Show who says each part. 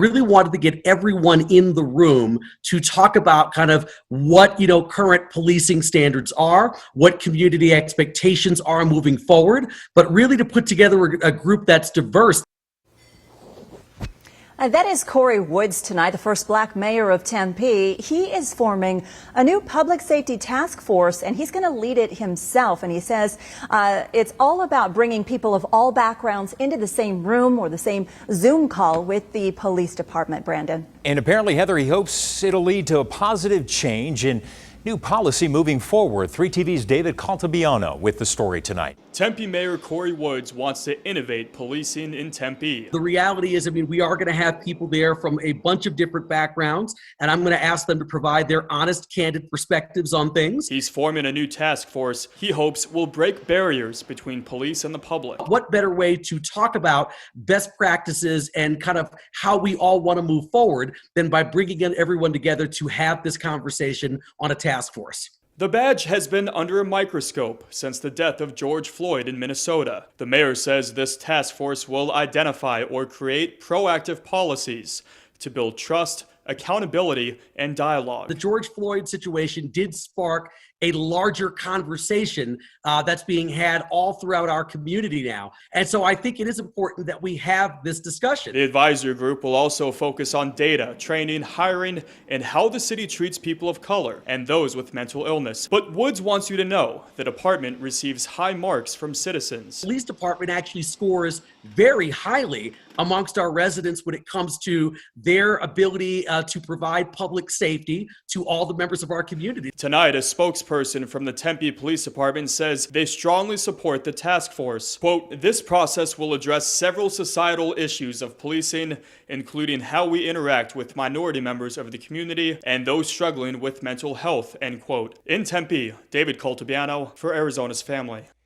Speaker 1: really wanted to get everyone in the room to talk about kind of what, current policing standards are, what community expectations are moving forward, but really to put together a group that's diverse.
Speaker 2: That is Corey Woods tonight, the first black mayor of Tempe. He is forming a new public safety task force, and he's going to lead it himself. And he says it's all about bringing people of all backgrounds into the same room or the same Zoom call with the police department, Brandon.
Speaker 3: And apparently, Heather, he hopes it'll lead to a positive change in new policy moving forward. 3TV's David Caltabiano with the story tonight.
Speaker 4: Tempe Mayor Corey Woods wants to innovate policing in Tempe.
Speaker 1: The reality is, we are going to have people there from a bunch of different backgrounds, and I'm going to ask them to provide their honest, candid perspectives on things.
Speaker 4: He's forming a new task force he hopes will break barriers between police and the public.
Speaker 1: What better way to talk about best practices and kind of how we all want to move forward than by bringing in everyone together to have this conversation on a task force.
Speaker 4: The badge has been under a microscope since the death of George Floyd in Minnesota. The mayor says this task force will identify or create proactive policies to build trust, accountability, and dialogue.
Speaker 1: The George Floyd situation did spark a larger conversation that's being had all throughout our community now. And so I think it is important that we have this discussion.
Speaker 4: The advisory group will also focus on data, training, hiring, and how the city treats people of color and those with mental illness. But Woods wants you to know the department receives high marks from citizens.
Speaker 1: The police department actually scores very highly amongst our residents when it comes to their ability to provide public safety to all the members of our community.
Speaker 4: Tonight, a spokesperson from the Tempe Police Department says they strongly support the task force. Quote, "This process will address several societal issues of policing, including how we interact with minority members of the community and those struggling with mental health," end quote. In Tempe, David Caltabiano for Arizona's Family.